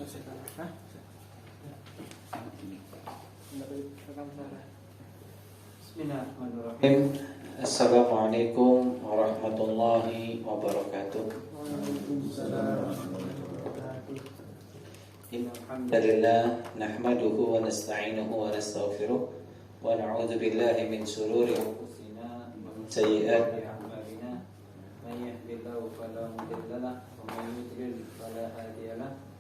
Bismillahirrahmanirrahim. Assalamualaikum warahmatullahi wabarakatuh. Alhamdulillah nahmaduhu wa nasta'inuhu wa nastaghfiruh wa na'udzu billahi min shururi anfusina wa min sayyiati a'malina. May yahdihillahu fala mudilla lahu wa may yudlil fala hadiya lahu.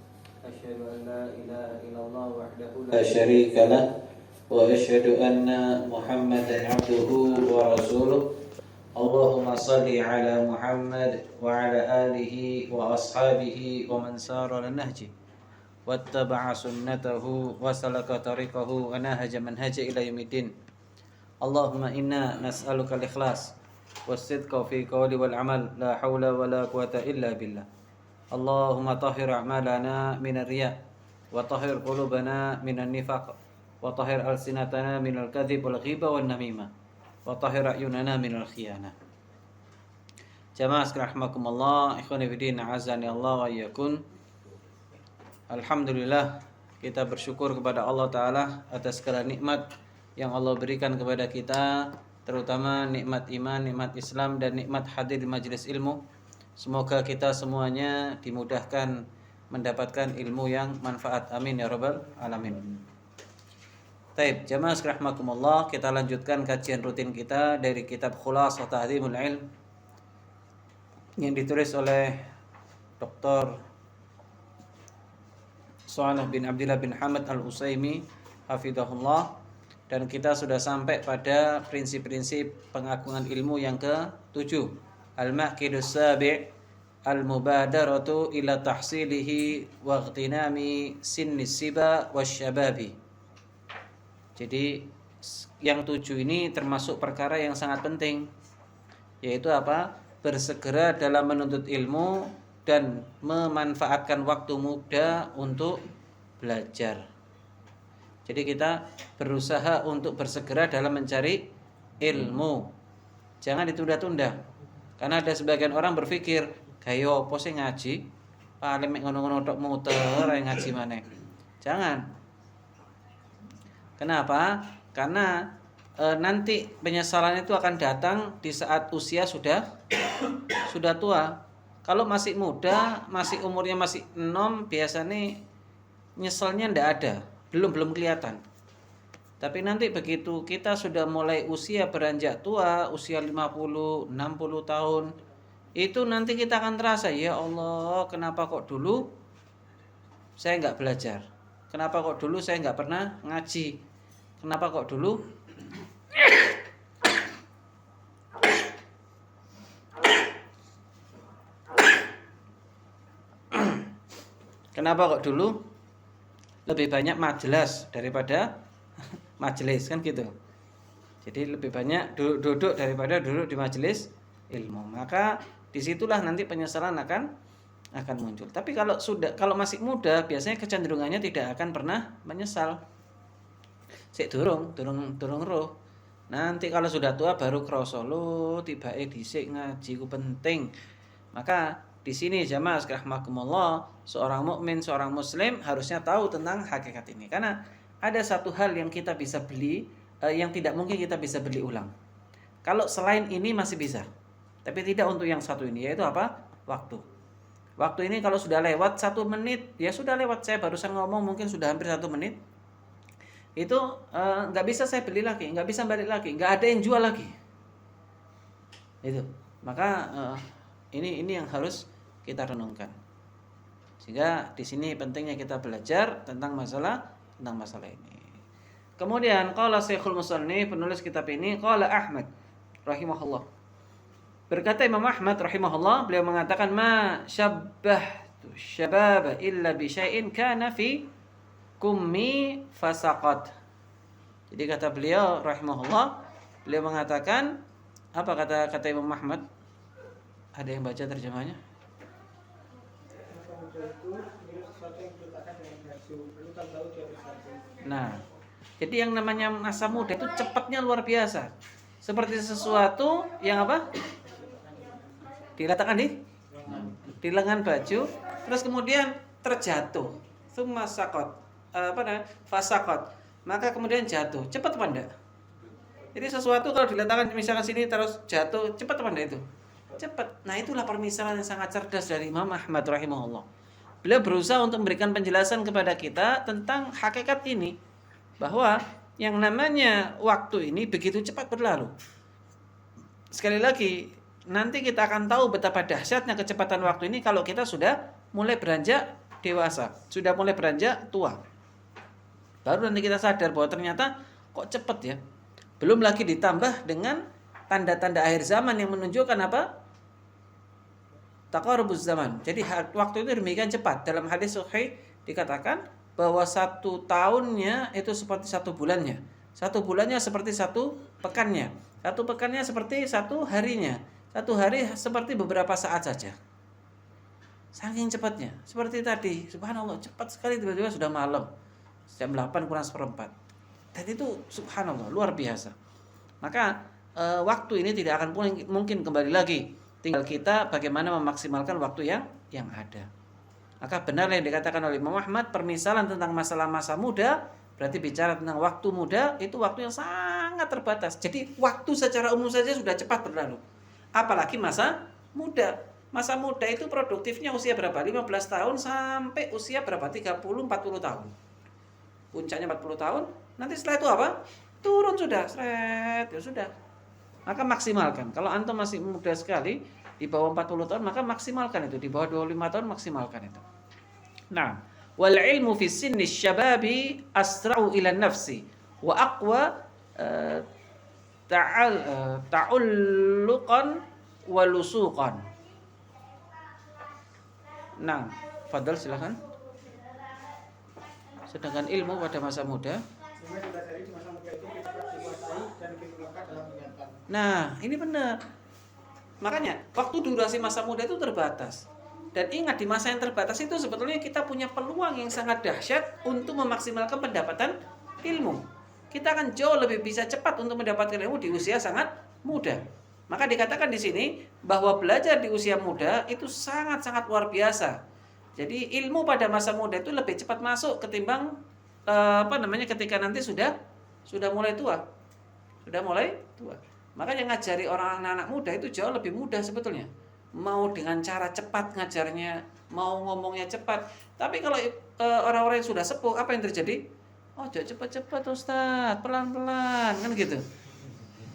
Asyhadu an la ilaha illallah wahdahu la syarika lahu wa asyhadu anna Muhammadan 'abduhu wa rasuluh. Allahumma shalli ala Muhammad wa ala alihi wa ashabihi wa man sara ala nahji wattaba'a sunnatahu wa salaka tariqahu wa nahaja manhaja ila yaumiddin. Allahumma inna nas'aluka al-ikhlas was-sidqa fi qawli wal amal, la haula wa la quwata illa billah. Allahumma tahhir a'malana minar riya wa tahhir qulubana minan nifaq wa tahhir alsinatana minal kadhib wal ghiba wan namimah wa tahhir ayunana minal khiyanah. Jamaah rahimakumullah, ikhwani fillah, azani Allah wa iyyakum. Alhamdulillah, kita bersyukur kepada Allah Ta'ala atas segala nikmat yang Allah berikan kepada kita, terutama nikmat iman, nikmat Islam, dan nikmat hadir di majelis ilmu. Semoga kita semuanya dimudahkan mendapatkan ilmu yang manfaat. Amin ya rabbal alamin. Taib, jamaah rahimakumullah, kita lanjutkan kajian rutin kita dari kitab Khulasah Ta'dhimul Ilm yang ditulis oleh Dr. Shalih bin Abdillah bin Hamad Al-Utsaimin hafizahullah, dan kita sudah sampai pada prinsip-prinsip pengagungan ilmu yang ke-7. Al-Maqidus Sabi' Al-Mubadaratu ila tahsilihi wa ightinami sinnis siba wasyababi. Jadi yang 7 ini termasuk perkara yang sangat penting, yaitu apa? Bersegera dalam menuntut ilmu dan memanfaatkan waktu muda untuk belajar. Jadi kita berusaha untuk bersegera dalam mencari ilmu. Jangan ditunda-tunda. Karena ada sebagian orang berpikir, kayo opo sing ngaji? Paling mek ngono-ngono tok muter ae ngaji maneh. Jangan. Kenapa? Karena nanti penyesalan itu akan datang di saat usia sudah tua. Kalau masih muda, masih umurnya masih 6, biasanya nyeselnya ndak ada, belum kelihatan. Tapi nanti begitu kita sudah mulai usia beranjak tua, usia 50, 60 tahun, itu nanti kita akan terasa, ya Allah, kenapa kok dulu saya nggak belajar? Kenapa kok dulu saya nggak pernah ngaji? Kenapa kok dulu lebih banyak majelis daripada majelis, kan gitu. Jadi lebih banyak duduk daripada duduk di majelis ilmu. Maka disitulah nanti penyesalan akan muncul. Tapi kalau masih muda, biasanya kecenderungannya tidak akan pernah menyesal. Sik durung roh. Nanti kalau sudah tua baru krasa lho, tibake dhisik ngaji ku penting. Maka di sini jamaah rahimakumullah, seorang mukmin, seorang muslim harusnya tahu tentang hakikat ini. Karena ada satu hal yang kita bisa beli, yang tidak mungkin kita bisa beli ulang. Kalau selain ini masih bisa, tapi tidak untuk yang satu ini, yaitu apa? Waktu. Waktu ini kalau sudah lewat 1 menit, ya sudah lewat. Saya barusan ngomong mungkin sudah hampir 1 menit. Itu nggak bisa saya beli lagi, nggak bisa balik lagi, nggak ada yang jual lagi. Itu. Maka ini yang harus kita renungkan. Sehingga di sini pentingnya kita belajar tentang masalah ini. Kemudian qala Syekhul Musannif, penulis kitab ini, qala Ahmad rahimahullah. Berkata Imam Ahmad rahimahullah, beliau mengatakan, ma syabbahtu syababa illa bi syai'in kana fi kummi fasaqat. Jadi kata beliau rahimahullah, beliau mengatakan, apa kata Imam Ahmad? Ada yang baca terjemahnya? Nah, jadi yang namanya masa muda itu cepatnya luar biasa. Seperti sesuatu yang apa? Diletakkan di lengan baju, terus kemudian terjatuh. thumma saqat. Fasaqat. Maka kemudian jatuh. Cepat apa enggak? Jadi sesuatu kalau diletakkan misalkan sini terus jatuh, cepat apa enggak itu? Cepat. Nah, itulah permisalan yang sangat cerdas dari Imam Ahmad rahimahullah. Beliau berusaha untuk memberikan penjelasan kepada kita tentang hakikat ini, bahwa yang namanya waktu ini begitu cepat berlalu. Sekali lagi, nanti kita akan tahu betapa dahsyatnya kecepatan waktu ini kalau kita sudah mulai beranjak dewasa, sudah mulai beranjak tua. Baru nanti kita sadar bahwa ternyata kok cepat ya. Belum lagi ditambah dengan tanda-tanda akhir zaman yang menunjukkan apa? Taqarubuz zaman. Jadi waktu itu demikian cepat. Dalam hadis sahih dikatakan bahwa 1 tahunnya itu seperti 1 bulannya. 1 bulannya seperti 1 pekannya. 1 pekannya seperti 1 harinya. 1 hari seperti beberapa saat saja. Saking cepatnya. Seperti tadi, subhanallah, cepat sekali tiba-tiba sudah malam. Jam 8 kurang seperempat. Dan itu subhanallah luar biasa. Maka waktu ini tidak akan mungkin kembali lagi. Tinggal kita bagaimana memaksimalkan waktu yang ada. Maka benar yang dikatakan oleh Imam Ahmad, permisalan tentang masalah masa muda berarti bicara tentang waktu muda, itu waktu yang sangat terbatas. Jadi waktu secara umum saja sudah cepat berlalu. Apalagi masa muda. Masa muda itu produktifnya usia berapa? 15 tahun sampai usia berapa? 30, 40 tahun. Puncaknya 40 tahun, nanti setelah itu apa? Turun sudah, seret, ya sudah. Maka maksimalkan. Kalau antum masih muda sekali, di bawah 40 tahun, maka maksimalkan itu. Di bawah 25 tahun, maksimalkan itu. Nah, wal ilmu fi sinni syababi asra'u ila nafsi wa aqwa ta'ulluqan wa lusuqan. Nah, fadal silakan. Sedangkan ilmu pada masa muda. Nah, ini benar. Makanya, waktu durasi masa muda itu terbatas. Dan ingat, di masa yang terbatas itu sebetulnya kita punya peluang yang sangat dahsyat untuk memaksimalkan pendapatan ilmu. Kita akan jauh lebih bisa cepat untuk mendapatkan ilmu di usia sangat muda. Maka dikatakan di sini bahwa belajar di usia muda itu sangat-sangat luar biasa. Jadi ilmu pada masa muda itu lebih cepat masuk ketimbang ketika nanti sudah mulai tua. Sudah mulai tua. Makanya ngajari orang anak-anak muda itu jauh lebih mudah sebetulnya. Mau dengan cara cepat ngajarnya, mau ngomongnya cepat. Tapi kalau orang-orang yang sudah sepuh, apa yang terjadi? Oh, jangan cepat-cepat Ustaz, pelan-pelan, kan gitu.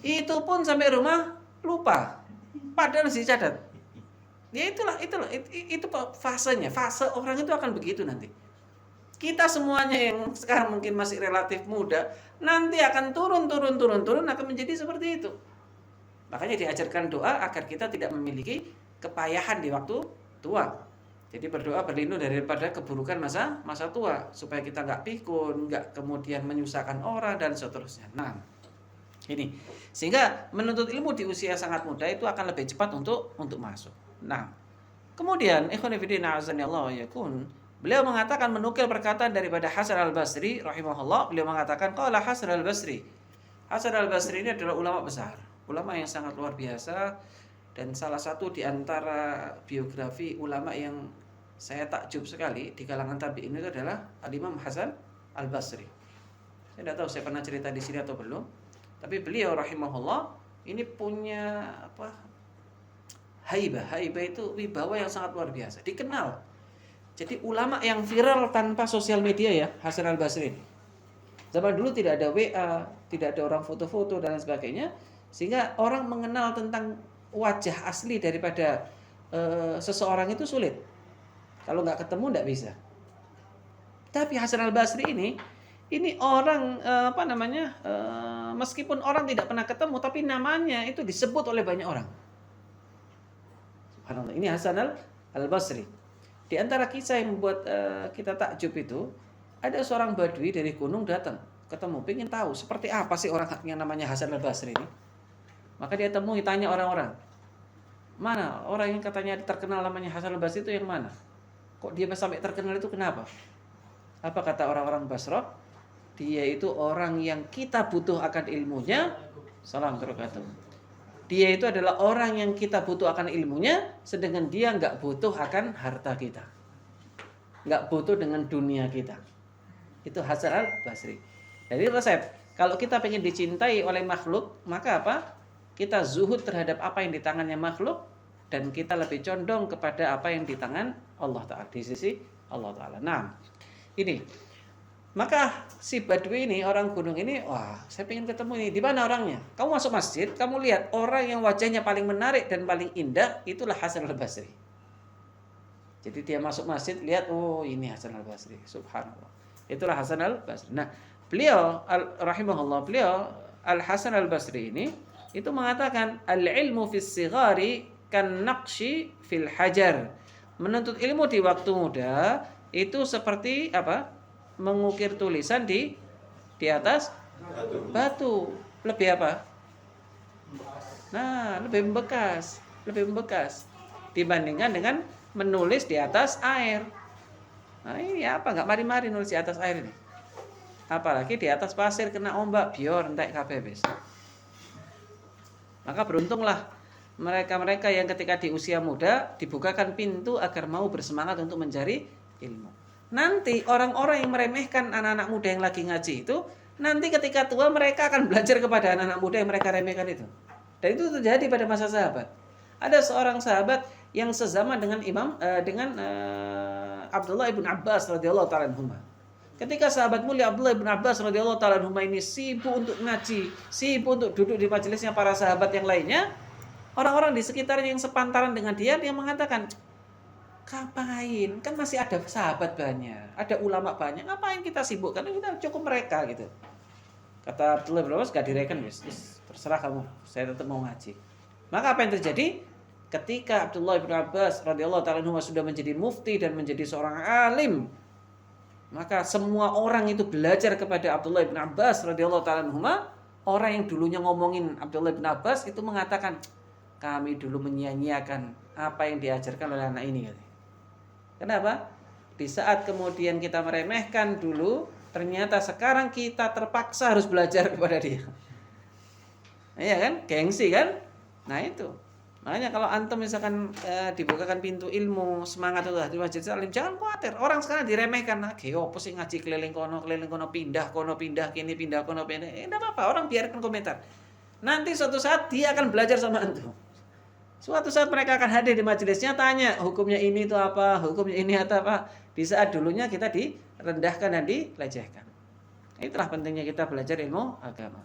Itu pun sampai rumah lupa. Padahal dicatat. Ya itu fasenya. Fase orang itu akan begitu nanti. Kita semuanya yang sekarang mungkin masih relatif muda, nanti akan turun akan menjadi seperti itu. Makanya diajarkan doa agar kita tidak memiliki kepayahan di waktu tua. Jadi berdoa berlindung daripada keburukan masa tua, supaya kita nggak pikun, nggak kemudian menyusahkan orang dan seterusnya. Nah, ini sehingga menuntut ilmu di usia sangat muda itu akan lebih cepat untuk masuk. Nah, kemudian ikhwan fillah azanillahu yakun, beliau mengatakan menukil perkataan daripada Hasan al-Basri rahimahullah. Beliau mengatakan qala Hasan al-Basri. Hasan al-Basri ini adalah ulama besar, ulama yang sangat luar biasa, dan salah satu di antara biografi ulama yang saya takjub sekali di kalangan tabi'in itu adalah Al-Imam Hasan al-Basri. Saya tidak tahu saya pernah cerita di sini atau belum, tapi beliau rahimahullah ini punya haibah itu wibawa yang sangat luar biasa, dikenal. Jadi ulama yang viral tanpa sosial media ya, Hasan al-Basri. Zaman dulu tidak ada WA, tidak ada orang foto-foto dan sebagainya, sehingga orang mengenal tentang wajah asli daripada seseorang itu sulit. Kalau nggak ketemu nggak bisa. Tapi Hasan al-Basri ini orang meskipun orang tidak pernah ketemu, tapi namanya itu disebut oleh banyak orang. Subhanallah. Ini Hasan al-Basri. Di antara kisah yang membuat kita takjub itu, ada seorang badui dari gunung datang, ketemu, pengen tahu seperti apa sih orang yang namanya Hasan al-Basri ini. Maka dia temui, tanya orang-orang, mana orang yang katanya terkenal namanya Hasan al-Basri itu yang mana? Kok dia sampai terkenal itu kenapa? Apa kata orang-orang Basrah? Dia itu orang yang kita butuh akan ilmunya. Salam terkatuh. Dia itu adalah orang yang kita butuh akan ilmunya, sedangkan dia nggak butuh akan harta kita. nggak butuh dengan dunia kita. Itu Hasan al-Basri. Jadi resep, kalau kita pengen dicintai oleh makhluk, maka apa? Kita zuhud terhadap apa yang di tangannya makhluk, dan kita lebih condong kepada apa yang di tangan Allah Ta'ala, di sisi Allah Ta'ala. Nah, ini. Maka si Badui ini, orang gunung ini, wah, saya pengen ketemu ini. Di mana orangnya? Kamu masuk masjid, kamu lihat orang yang wajahnya paling menarik dan paling indah, itulah Hasan al-Basri. Jadi dia masuk masjid, lihat, oh ini Hasan al-Basri. Subhanallah. Itulah Hasan al-Basri. Nah, beliau, rahimahullah, beliau, Al-Hasan al-Basri ini, itu mengatakan, al-ilmu fis sighari kan naqshi fil hajar. Menuntut ilmu di waktu muda, itu seperti apa? Mengukir tulisan di atas batu. Lebih apa? Nah, lebih membekas dibandingkan dengan menulis di atas air. Nah, ini apa? Nggak mari-mari nulis di atas air ini. Apalagi di atas pasir kena ombak, biar entek kabeh wis. Maka beruntunglah mereka-mereka yang ketika di usia muda dibukakan pintu agar mau bersemangat untuk mencari ilmu. Nanti orang-orang yang meremehkan anak-anak muda yang lagi ngaji itu, nanti ketika tua mereka akan belajar kepada anak-anak muda yang mereka remehkan itu. Dan itu terjadi pada masa sahabat. Ada seorang sahabat yang sezaman dengan Abdullah ibn Abbas radhiyallahu taala anhuma. Ketika sahabat mulia Abdullah ibn Abbas radhiyallahu taala anhuma ini sibuk untuk ngaji, sibuk untuk duduk di majelisnya para sahabat yang lainnya, orang-orang di sekitarnya yang sepantaran dengan dia mengatakan, ngapain? Kan masih ada sahabat banyak, ada ulama banyak. Ngapain kita sibuk? Karena kita cukup mereka gitu. Kata Abdullah bin Abbas, gak direken wis. Terserah kamu, saya tetap mau ngaji. Maka apa yang terjadi? Ketika Abdullah bin Abbas radhiyallahu taala anhu sudah menjadi mufti dan menjadi seorang alim, maka semua orang itu belajar kepada Abdullah bin Abbas radhiyallahu taala anhu. Orang yang dulunya ngomongin Abdullah bin Abbas itu mengatakan, kami dulu menyia-nyiakan apa yang diajarkan oleh anak ini. Kenapa? Di saat kemudian kita meremehkan dulu, ternyata sekarang kita terpaksa harus belajar kepada dia. Iya kan? Gengsi kan? Nah itu. Makanya kalau antum misalkan dibukakan pintu ilmu, semangat itu di Masjid Salim, jangan khawatir. Orang sekarang diremehkan. Apa sih ngaji keliling kono, pindah, kini pindah, kono pindah. Enggak apa-apa, orang biarkan komentar. Nanti suatu saat dia akan belajar sama antum. Suatu saat mereka akan hadir di majelisnya, tanya hukumnya ini itu apa, hukumnya ini atau apa. Di saat dulunya kita direndahkan dan dilecehkan. Itulah pentingnya kita belajar ilmu agama.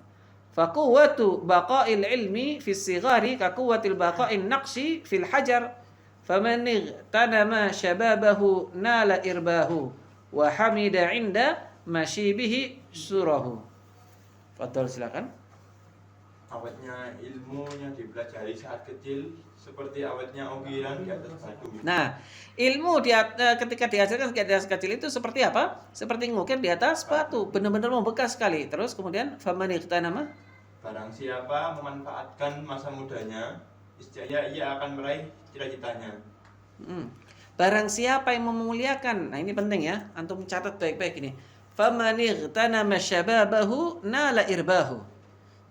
Faquwatu baqa'il ilmi fis sighari ka quwwatil baqa'in naqshi fil hajar. Faman igtanama syababahu nala irbahu wa hamida 'inda mashibihi surahu. Fadhal silakan. Awetnya ilmunya dipelajari saat kecil seperti awetnya ukiran di atas batu. Nah, ilmu ketika diajarkan di atas kecil itu seperti apa? Seperti ngukir di atas batu, benar-benar membekas sekali. Terus kemudian faman ightanama, barang siapa memanfaatkan masa mudanya, niscaya ia akan meraih cita-citanya. Barang siapa yang memuliakan, nah ini penting ya, antum catat baik-baik ini. Faman ightanama syababahu nala irbahu.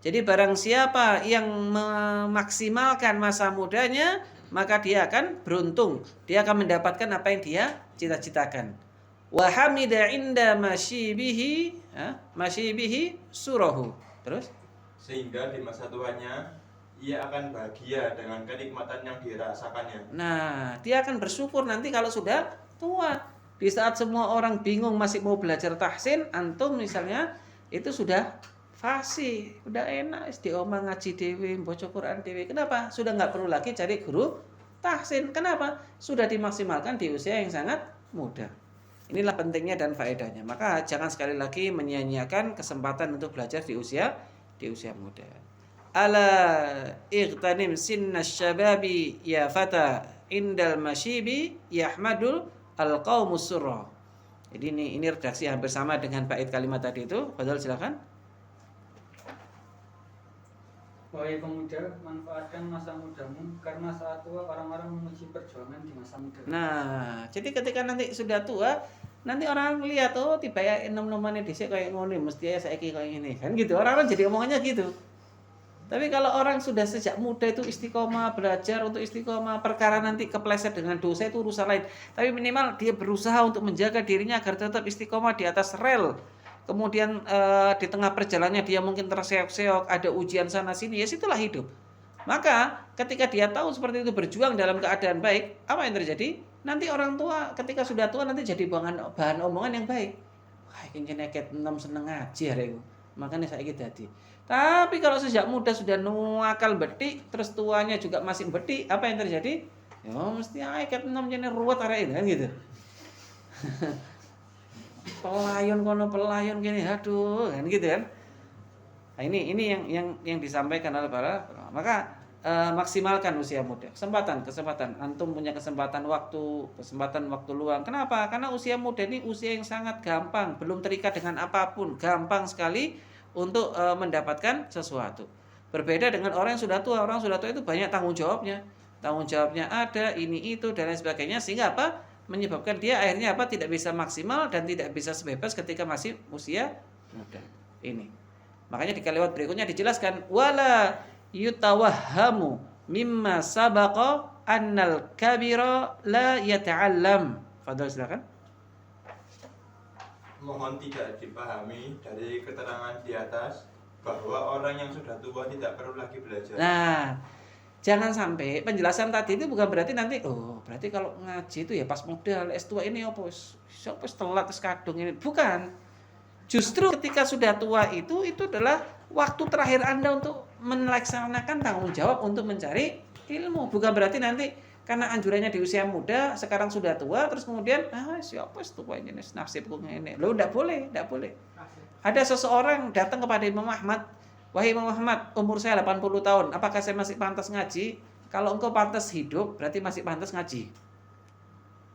Jadi barang siapa yang memaksimalkan masa mudanya, maka dia akan beruntung. Dia akan mendapatkan apa yang dia cita-citakan. Wa hamida 'inda mashibihi surahu. Terus? Sehingga di masa tuanya ia akan bahagia dengan kenikmatan yang dirasakannya. Nah, dia akan bersyukur nanti kalau sudah tua. Di saat semua orang bingung masih mau belajar tahsin, antum misalnya itu sudah fasih, udah enak di omah ngaji dewe, baca Quran dewe. Kenapa? Sudah nggak perlu lagi cari guru tahsin. Kenapa? Sudah dimaksimalkan di usia yang sangat muda. Inilah pentingnya dan faedahnya. Maka jangan sekali lagi menyia-nyiakan kesempatan untuk belajar di usia muda. Ala ightanim sinnas syababi ya fata indal masyibi yahmadul alqaumus surra. Jadi ini redaksi hampir sama dengan bait kalimat tadi itu. Fadhal silakan. Wahai pemuda, manfaatkan masa mudamu karena saat tua orang-orang memuji perjuangan di masa muda. Nah, jadi ketika nanti sudah tua, nanti orang lihat tiba ya enom-nomane dhisik kayak ngono, mesti ya saiki kayak ini. Kan gitu. Orang-orang jadi omongannya gitu. Tapi kalau orang sudah sejak muda itu istiqomah, belajar untuk istiqomah, perkara nanti kepleset dengan dosa itu urusan lain. Tapi minimal dia berusaha untuk menjaga dirinya agar tetap istiqomah di atas rel. Kemudian di tengah perjalanannya dia mungkin terseok-seok, ada ujian sana sini, ya situlah hidup. Maka ketika dia tahu seperti itu, berjuang dalam keadaan baik, apa yang terjadi? Nanti orang tua ketika sudah tua nanti jadi bahan omongan yang baik. Wah, ini neket 6 seneng ngaji hari itu. Makanya saya dadi. Tapi kalau sejak muda sudah nuakal betik, terus tuanya juga masih betik, apa yang terjadi? Ya mesti ket 6 jane ruwet arek kan gitu. Pelayon kono pelayon gini, aduh kan gitu kan. Nah, ini yang disampaikan oleh para maka maksimalkan usia muda. Kesempatan antum punya kesempatan waktu luang. Kenapa? Karena usia muda ini usia yang sangat gampang, belum terikat dengan apapun, gampang sekali untuk mendapatkan sesuatu. Berbeda dengan orang yang sudah tua. Orang sudah tua itu banyak tanggung jawabnya. Tanggung jawabnya ada, ini itu dan lain sebagainya, sehingga apa? Menyebabkan dia akhirnya apa? Tidak bisa maksimal dan tidak bisa sebebas ketika masih usia muda. Ini. Makanya di kalimat berikutnya dijelaskan wala yutawahhamu mimma sabaqa annal kabira la yata'allam. Fadhil silakan. Mohon tidak dipahami dari keterangan di atas bahwa orang yang sudah tua tidak perlu lagi belajar. Nah, jangan sampai penjelasan tadi itu bukan berarti nanti berarti kalau ngaji itu ya pas modal S2 ini apa wis telat wis kadung ini. Bukan. Justru ketika sudah tua itu adalah waktu terakhir Anda untuk melaksanakan tanggung jawab untuk mencari ilmu. Bukan berarti nanti karena anjurannya di usia muda, sekarang sudah tua, terus kemudian siapa tua ini nasibku ini. Loh, enggak boleh. Ada seseorang datang kepada Imam Ahmad, wahai Imam Ahmad, umur saya 80 tahun, apakah saya masih pantas ngaji? Kalau engkau pantas hidup, berarti masih pantas ngaji.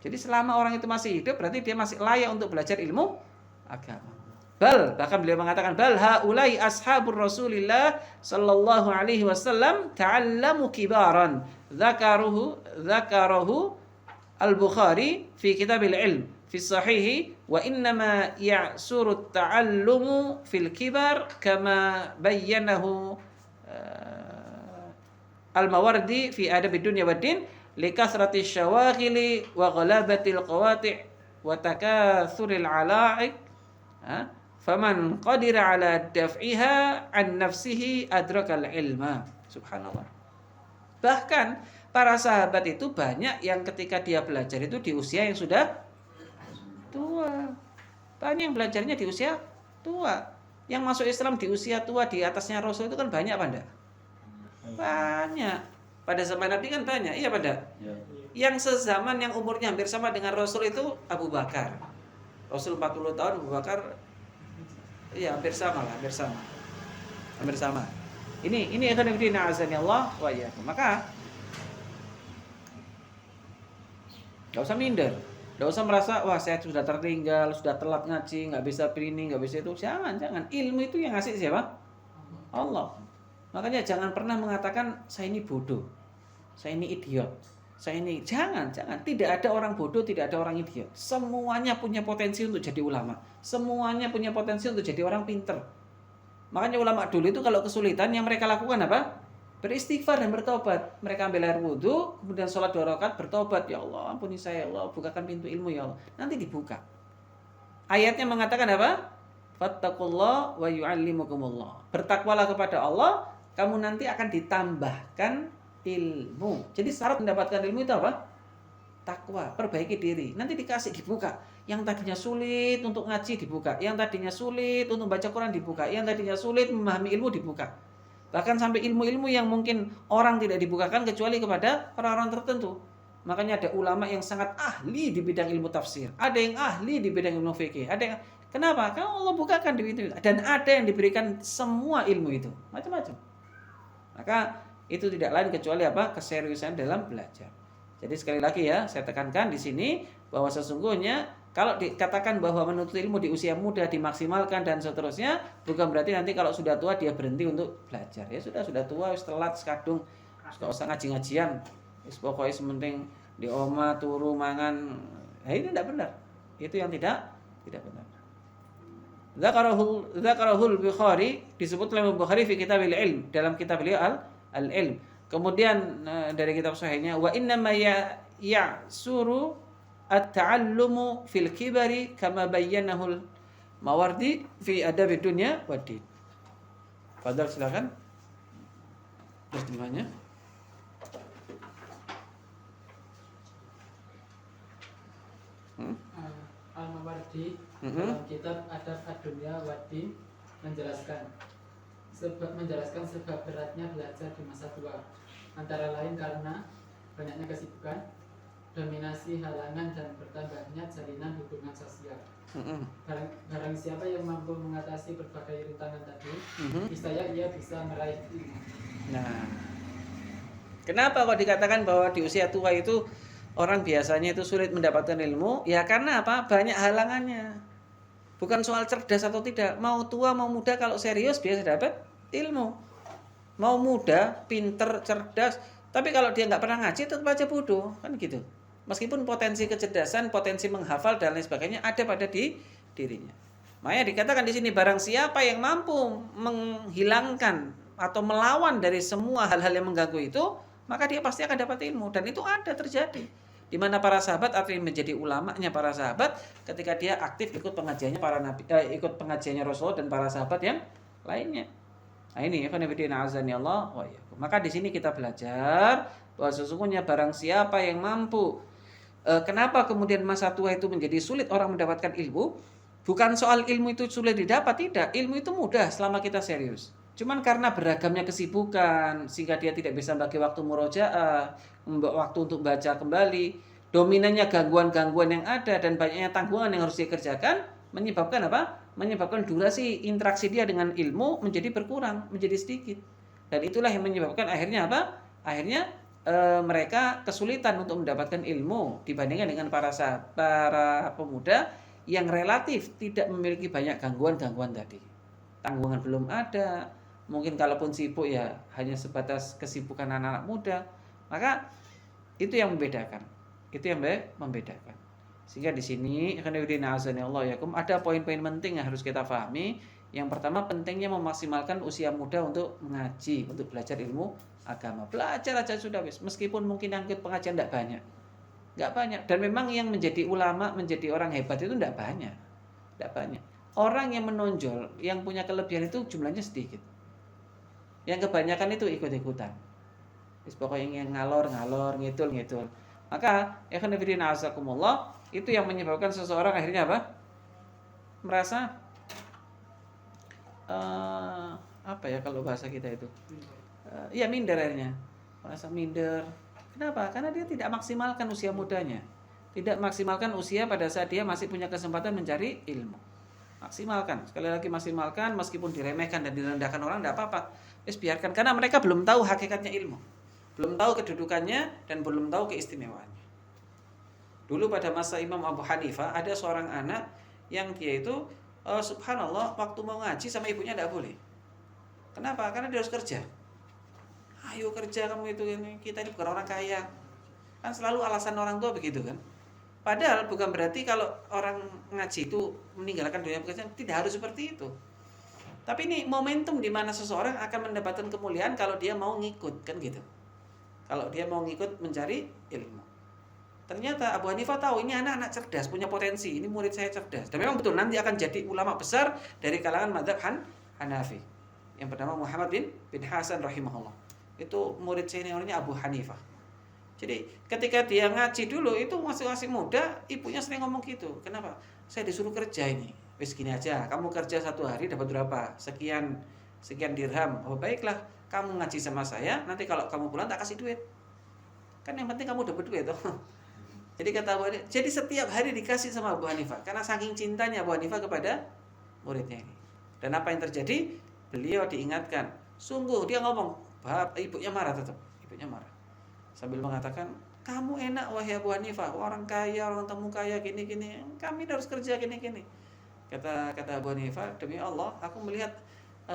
Jadi selama orang itu masih hidup, berarti dia masih layak untuk belajar ilmu agama. Bahkan beliau mengatakan haulai ashabur Rasulillah sallallahu alaihi wasallam ta'allamu kibaran dzakarahu al-Bukhari fi kitabil ilm fi sahihi wa innama ya'suru at-ta'allumu fil kibar kama bayyanahu al-Mawardi fi adab ad-dunya wad-din likathrati asyawaghili wa ghalabati al-qawati' wa takathuril 'ala'iq. Faman qadira ala daf'iha an nafsihi adrakal ilma. Subhanallah. Bahkan para sahabat itu banyak yang ketika dia belajar itu di usia yang sudah tua. Banyak yang belajarnya di usia tua. Yang masuk Islam di usia tua di atasnya Rasul itu kan banyak apa enggak? Banyak. Pada zaman Nabi kan banyak. Iya pada. Ya. Yang sezaman yang umurnya hampir sama dengan Rasul itu Abu Bakar. Rasul 40 tahun, Abu Bakar iya hampir sama. Ini akan begini azanillah wa iyyakum. Maka enggak usah minder. Enggak usah merasa wah saya sudah tertinggal, sudah telat ngaji, enggak bisa ini, enggak bisa itu. Jangan. Ilmu itu yang ngasih siapa? Allah. Makanya jangan pernah mengatakan saya ini bodoh. Saya ini idiot. Jangan. Tidak ada orang bodoh, tidak ada orang idiot. Semuanya punya potensi untuk jadi ulama. Semuanya punya potensi untuk jadi orang pinter. Makanya ulama dulu itu kalau kesulitan yang mereka lakukan apa? Beristighfar dan bertobat. Mereka ambil air wudhu, kemudian sholat 2 rakaat, bertobat. Ya Allah, ampuni saya, ya Allah, bukakan pintu ilmu ya Allah. Nanti dibuka. Ayatnya mengatakan apa? Fattaqullah wa yu'allimukumullah. Bertakwalah kepada Allah, kamu nanti akan ditambahkan ilmu. Jadi syarat mendapatkan ilmu itu apa? Takwa, perbaiki diri. Nanti dibuka. Yang tadinya sulit untuk ngaji dibuka. Yang tadinya sulit untuk baca Quran dibuka. Yang tadinya sulit memahami ilmu dibuka. Bahkan sampai ilmu-ilmu yang mungkin orang tidak dibukakan kecuali kepada orang-orang tertentu. Makanya ada ulama yang sangat ahli di bidang ilmu tafsir. Ada yang ahli di bidang ilmu fikih. Kenapa? Karena Allah bukakan di itu. Dan ada yang diberikan semua ilmu itu. Macam-macam. Maka itu tidak lain kecuali apa? Keseriusan dalam belajar. Jadi sekali lagi ya, saya tekankan di sini bahwa sesungguhnya kalau dikatakan bahwa menuntut ilmu di usia muda dimaksimalkan dan seterusnya, bukan berarti nanti kalau sudah tua dia berhenti untuk belajar. Ya sudah tua, wis telat sekadung, enggak usah ngaji-ngajian. Wis pokoke sementing di oma turu mangan. Nah, ini tidak benar. Itu yang tidak benar. Dzakarahul Bukhari, disebut oleh Bukhari fi Kitabil Ilm, dalam kitab beliau Al-Ilm. Kemudian dari kitab sahihnya, wa inna ma ya'suru at-ta'allumu fil kibari kama bayyanahu Mawardi fi Adabid Dunya Waddin. Fadal, silakan. Terjemahannya. Al-Mawardi dalam kitab Adab Ad-Dunya Waddin menjelaskan sebab beratnya belajar di masa tua, antara lain karena banyaknya kesibukan, dominasi halangan, dan bertambahnya jalinan hubungan sosial. Barang siapa yang mampu mengatasi berbagai rintangan tadi, niscaya ia bisa meraih ilmu. Nah, kenapa kok dikatakan bahwa di usia tua itu orang biasanya itu sulit mendapatkan ilmu? Ya karena apa? Banyak halangannya. Bukan soal cerdas atau tidak. Mau tua mau muda, kalau serius biasa dapat ilmu. Mau muda, pinter, cerdas, tapi kalau dia nggak pernah ngaji tetap aja bodoh, kan gitu. Meskipun potensi kecerdasan, potensi menghafal dan lain sebagainya ada pada dirinya. Makanya dikatakan di sini, barang siapa yang mampu menghilangkan atau melawan dari semua hal-hal yang mengganggu itu, maka dia pasti akan dapat ilmu. Dan itu ada terjadi. Di mana para sahabat artinya menjadi ulamanya para sahabat ketika dia aktif ikut pengajiannya para nabi, ikut pengajiannya Rasul dan para sahabat yang lainnya. Nah ini ya, Allah. Maka di sini kita belajar bahwa sesungguhnya barang siapa yang mampu. Kenapa kemudian masa tua itu menjadi sulit orang mendapatkan ilmu? Bukan soal ilmu itu sulit didapat, tidak. Ilmu itu mudah selama kita serius. Cuman karena beragamnya kesibukan sehingga dia tidak bisa bagi waktu murojaah, waktu untuk baca kembali, dominannya gangguan-gangguan yang ada dan banyaknya tanggungan yang harus dikerjakan, menyebabkan apa? Menyebabkan durasi interaksi dia dengan ilmu menjadi berkurang, menjadi sedikit. Dan itulah yang menyebabkan akhirnya apa? Akhirnya mereka kesulitan untuk mendapatkan ilmu dibandingkan dengan para pemuda yang relatif tidak memiliki banyak gangguan-gangguan tadi. Tanggungan belum ada, mungkin kalaupun sibuk ya hanya sebatas kesibukan anak-anak muda. Maka itu yang membedakan. Itu yang membedakan. Sehingga di sini ada poin-poin penting yang harus kita pahami. Yang pertama, pentingnya memaksimalkan usia muda untuk mengaji, untuk belajar ilmu agama. Belajar aja sudah wis, meskipun mungkin yang ikut pengajian tidak banyak. Enggak banyak. Dan memang yang menjadi ulama, menjadi orang hebat itu tidak banyak. Tidak banyak. Orang yang menonjol, yang punya kelebihan itu jumlahnya sedikit. Yang kebanyakan itu ikut-ikutan. Pokoknya yang ngalor, ngidul. Maka itu yang menyebabkan seseorang akhirnya apa? Merasa apa ya kalau bahasa kita itu? Ya minder akhirnya. Merasa minder. Kenapa? Karena dia tidak maksimalkan usia mudanya. Tidak maksimalkan usia pada saat dia masih punya kesempatan mencari ilmu. Maksimalkan, sekali lagi maksimalkan, meskipun diremehkan dan direndahkan orang tidak apa-apa. Biarkan, karena mereka belum tahu hakikatnya ilmu. Belum tahu kedudukannya dan belum tahu keistimewaannya. Dulu pada masa Imam Abu Hanifah ada seorang anak yang dia itu subhanallah waktu mau ngaji sama ibunya tidak boleh. Kenapa? Karena dia harus kerja. Ayo kerja kamu itu, kita ini bukan orang kaya. Kan selalu alasan orang tua begitu kan. Padahal bukan berarti kalau orang ngaji itu meninggalkan dunia pekerjaan, tidak harus seperti itu. Tapi ini momentum di mana seseorang akan mendapatkan kemuliaan kalau dia mau ngikut kan gitu. Kalau dia mau ngikut mencari ilmu. Ternyata Abu Hanifah tahu ini anak-anak cerdas, punya potensi. Ini murid saya cerdas. Dan memang betul nanti akan jadi ulama besar dari kalangan mazhab Hanafi. Yang pertama Muhammad bin Hasan rahimahullah. Itu murid seniornya Abu Hanifah. Jadi ketika dia ngaji dulu itu masih muda, ibunya sering ngomong gitu. Kenapa? Saya disuruh kerja ini. Wis gini aja, kamu kerja 1 hari dapat berapa? Sekian dirham. Oh baiklah, kamu ngaji sama saya, nanti kalau kamu pulang tak kasih duit. Kan yang penting kamu dapat duit toh. Jadi kata Abu Hanifah, jadi setiap hari dikasih sama Abu Hanifah karena saking cintanya Abu Hanifah kepada muridnya ini. Dan apa yang terjadi? Beliau diingatkan. Sungguh dia ngomong, ibunya marah tetap. Ibunya marah. Sambil mengatakan, kamu enak wahai Abu Hanifah, orang kaya, orang temu kaya gini-gini. Kami harus kerja gini-gini. Kata Abu Hanifah, demi Allah, aku melihat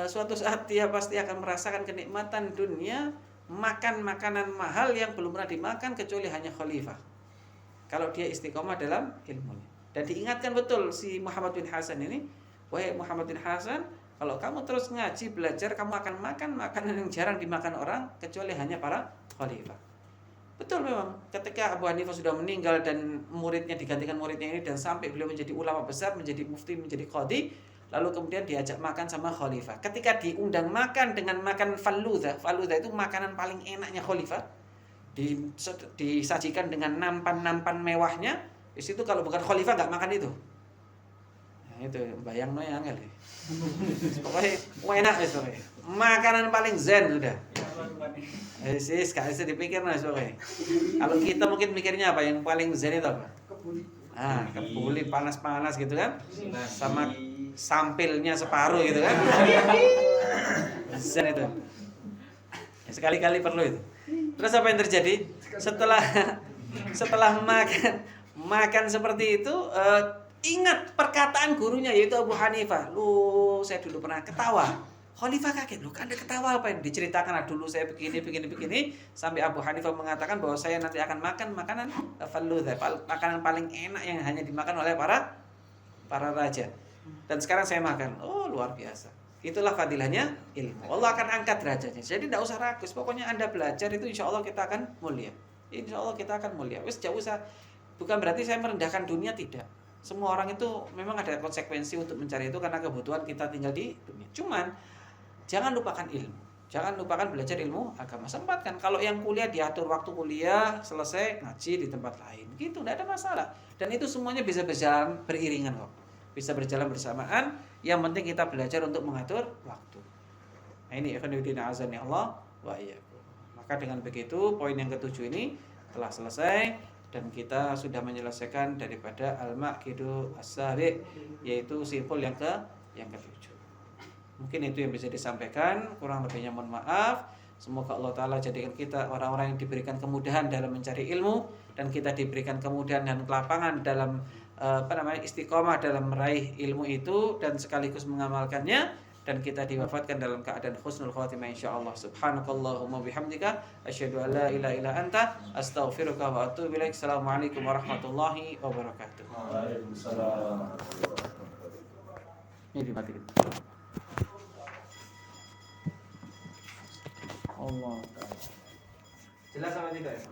suatu saat dia pasti akan merasakan kenikmatan dunia, makan makanan mahal yang belum pernah dimakan kecuali hanya khalifah. Kalau dia istiqomah dalam ilmunya. Dan diingatkan betul si Muhammad bin Hasan ini wahai Muhammad bin Hasan, kalau kamu terus ngaji belajar, kamu akan makan makanan yang jarang dimakan orang kecuali hanya para khalifah. Betul memang. Ketika Abu Hanifah sudah meninggal dan muridnya digantikan muridnya ini dan sampai beliau menjadi ulama besar, menjadi mufti, menjadi qadhi, lalu kemudian diajak makan sama khalifah. Ketika diundang makan dengan makan faludha itu makanan paling enaknya khalifah, disajikan dengan nampan-nampan mewahnya. Di situ kalau bukan khalifah nggak makan itu. Nah, itu bayang no yang kali. Pokoknya enak wis pokoknya. Makanan paling zen sudah. Sis, gak bisa dipikir mas pokoknya. Kalau kita mungkin mikirnya apa yang paling zen itu apa? Kebuli panas-panas gitu kan. Sama sampilnya separuh gitu kan. Zen itu. Ya, sekali-kali perlu itu. Terus apa yang terjadi? Setelah makan seperti itu, ingat perkataan gurunya yaitu Abu Hanifah. Lu, saya dulu pernah ketawa. Khalifah kaget, lu kan ada ketawa apa yang diceritakan dulu saya begini sampai Abu Hanifah mengatakan bahwa saya nanti akan makan makanan faludha, makanan paling enak yang hanya dimakan oleh para raja. Dan sekarang saya makan. Oh, luar biasa. Itulah fadilahnya ilmu. Allah akan angkat derajatnya. Jadi tidak usah ragus. Pokoknya Anda belajar itu insya Allah kita akan mulia. Insya Allah kita akan mulia. Wis jauh usah. Bukan berarti saya merendahkan dunia, tidak. Semua orang itu memang ada konsekuensi untuk mencari itu karena kebutuhan kita tinggal di dunia. Cuman jangan lupakan ilmu. Jangan lupakan belajar ilmu agama. Sempatkan kalau yang kuliah diatur waktu kuliah, selesai ngaji di tempat lain. Gitu, tidak ada masalah. Dan itu semuanya bisa berjalan beriringan kok. Bisa berjalan bersamaan. Yang penting kita belajar untuk mengatur waktu. Nah, ini ikhwanuddin azani Allah wa iyyakum. Maka dengan begitu poin yang ketujuh ini telah selesai dan kita sudah menyelesaikan daripada al-maqidu as-sabi, yaitu simpul yang ketujuh. Mungkin itu yang bisa disampaikan, kurang lebihnya mohon maaf. Semoga Allah Ta'ala jadikan kita orang-orang yang diberikan kemudahan dalam mencari ilmu, dan kita diberikan kemudahan dan kelapangan dalam istiqomah dalam meraih ilmu itu dan sekaligus mengamalkannya, dan kita diwafatkan dalam keadaan husnul khatimah insyaallah. Subhanakallahumma bihamdika asyhadu an la ilaha illa anta astaghfiruka wa atubu ilaik. Assalamualaikum warahmatullahi wabarakatuh. Waalaikumsalam. Ini dimatikan. Allah Ta'ala. Jelas apa tidak ya?